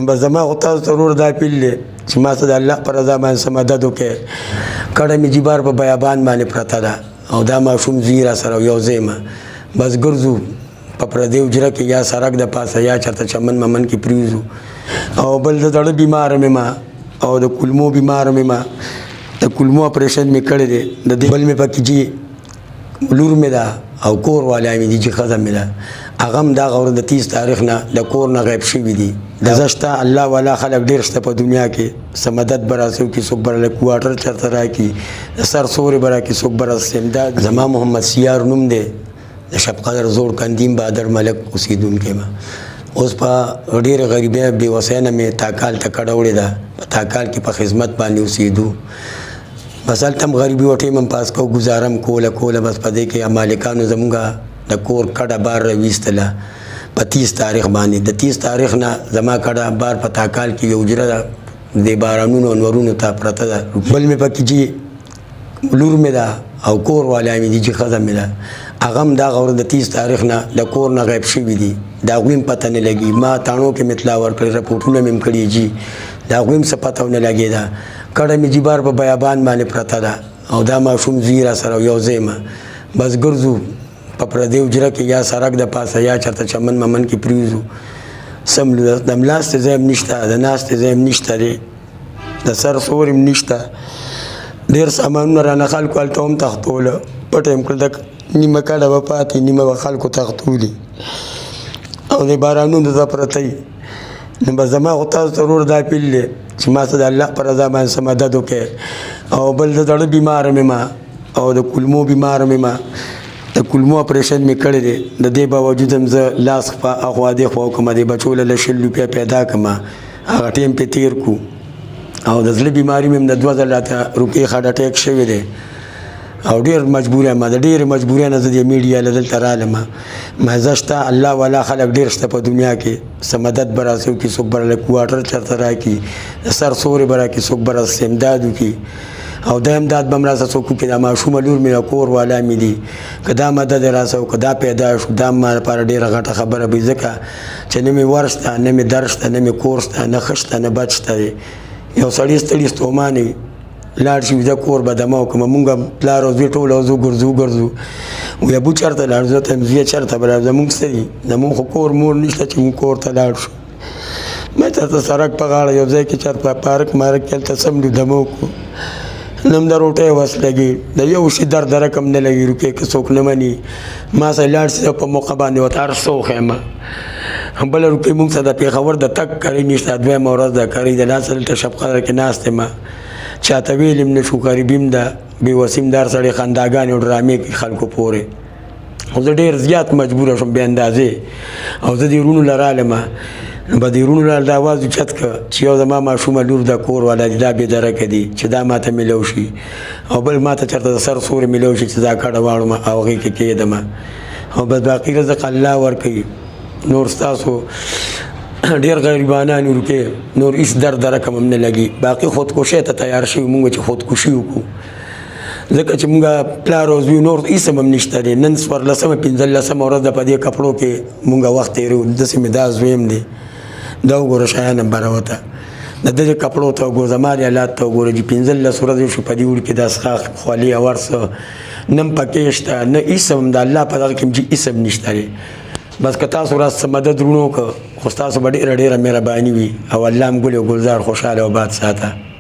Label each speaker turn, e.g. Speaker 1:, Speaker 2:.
Speaker 1: نو بس زما خو تاسو ته ورور دا اپیل دی چې ما ته د الله په رضا باندې څه مدد وکړئ. کډه مې جیبار په بیابان باندې پرته ده او دا ماشوم زوی را سره یو ځای یم، بس ګرځو په پردې حجره کې یا سړک د پاسه یا چېرته چمن ممن کې پرېوځو. او بل د زړه بیمار مې ما او د کولمو بیمار مې ما، د کولمو اپریشن مې کړی دی. د دې بل مې پکې چې لور مې ده او کور والی مې دي چې ښځه مې ده، هغه هم دغه ورځ د 30 تاریخ نه د کور نه غیب شوي دي. زه شته الله والا خلک ډېر شته په دنیا کې، څه مدد به راسي وکړي، څوک به کوارټر چېرته راکړي، د سر سورې به راکړي، څوک به راسي امداد. زما محمد سیار نوم دی، د شب قدر زوړ کندیم بهادر ملک اوسېدونکی یم. اوس په ډېرې غریبۍ بېوسۍ نه مې تاکال ته کډه وړې ده، په تاکال کې په خدمت باندې اوسېدو. بس هلته هم غریبي و ټیم هم پاس کو ګزارم کوله بس په دې کې مالکانو زمونږ د کور کډه بار راویستله په 30 تاریخ باندې. د 30 تاریخ نه زما کډه بار په تاکال کې یو حجره ده، د بارانونو او نورونو ته پرته ده. بل مې پکې چې لور مې ده او کور والی مې دي چې ښځه مې ده، هغه هم دغه ورځ د 30 تاریخ نه د کور نه غیب شوي دي. د هغوی هم پته نه لګي. ما تاڼو کې مې اطلاع ورکړې، رپورټونه مې هم کړي جي، د هغوی هم څه پته ونه لګېده. کډه مې جیبار په بیابان باندې پرته ده او دا ماشوم زوی را سره یو ځای یم، بس ګرځو په پردې حجره کې یا سړک د پاسه یا چېرته چمن ممن کې پرېوځو. سملو د ملاستې ځای هم نشته، د ناستې ځای هم نشته دی، د سر سور هم نشته. ډېر سامانونه رانه خلکو هلته هم تختوله، پټه یې هم کړل، د نیمه کډه به پاتې، نیمه به خلکو تختولي او د بارانونو ته پرته وي. نو بس زما خو تاسو ته ورور دا اپیل دی چې ما ته د الله په رضا باندې څه مدد وکړئ. او بل د زړه بیمار مې ما او د کولمو بیمار مې ما، د کولمو اپریشن مې کړی دی. د دې باوجود هم زه لاس اخوا دې خوا وکړم، د بچو له 100 روپۍ پیدا کړم، هغه ټیم پې تېر کړو. او د زړه بیماري مې هم د 2000 روپۍ هارټ اټیک شوی دی او ډېر مجبور یم. د ډېرې مجبورۍ نه زه د میډیا له دلته رالم. زه شته الله والا خلک ډېر شته په دنیا کې، څه مدد به راسي وکړي، څوک به کوارټر چېرته راکړي، د سر سورې به راکړي، څوک به راسي امداد وکړي. او دا امداد به هم راسه څوک وکړي. دا ماشومه لور مې د کور والا مې دي، که دا مدد یې راسه وکړه، دا پیدا شو، دا ما لپاره ډېره غټه خبره وي، ځکه چې نه مې ور شته، نه مې در شته، نه مې کور شته، نه ښه شته، نه بد شته دی. یو سړی ستړي ستومانه وي، لاړ شي ویده کور به دمه وکړم. مونږ پلار او زوی ټول او زه ګرځو وی ابو چېرته لاړ، زه ته یم زویه چېرته به لاړ، زمونږ څه دي، زمونږ خو کور مور نشته چې مونږ کور ته لاړ شو. ما چېرته سړک په غاړه یو ځای کې چېرته پارک مارک کې هلته سملو دمه وکړو. نه هم د روټۍ وس لګي، د یو شي درد رقم نه لګي روپۍ که څوک نه مني. ما سره لاړ شي په موقع باندې ورته هر څه وښیم. بله روپۍ مونږ سره د پېښور د تګ کړی نشته، دویمه ورځ ده کړی د لاس دلته شب قدر کې ناست یم، چاته ویل هم نه شو، غریبي هم ده، بېوسي هم دار سړی خنداګانې او ډرامې کوي خلکو پورې. خو زه ډېر زیات مجبوره شوم بې اندازې. او زه دې وروڼو له رالم، نو به دې وروڼو له د اواز اوچت کړه چې یو زما ماشومه لور د کور والا دي، دا بېدرکه دي چې دا ماته میلو شي، او بل ماته چېرته د سر سورې میلو شي چې دا کډه واړم او هغې کې کېږدم. او بس باقي رزق الله ورکوي. نور ستاسو ډېر غریبانان روپۍ نور هېڅ درد رقم هم نه لګي. باقي خودکشۍ ته تیار شوي مونږ چې خودکشي وکړو، ځکه چې مونږ پلار او زوی نور هېڅ هم نشته دی. نن 14مه 15مه ورځ ده په دې کپړو کې مونږ وخت تېروو. داسې مې دا زوی هم دی، دا وګوره شیان هم براوته، د دې کپړو ته وګوره، زما حالات ته وګوره چې 15 ورځې شو په دې وړي کې دا سخاخ خولي او هر څه نه هم پکې شته، نه هېڅ هم د الله په دغه کې هم چې هېڅ هم نشته دی. بس که تاسو راز څه مدد وروڼو وکړه، خو ستاسو به ډېره مهرباني وي او الله هم ګل او ګلزار خوشحاله او باد ساته.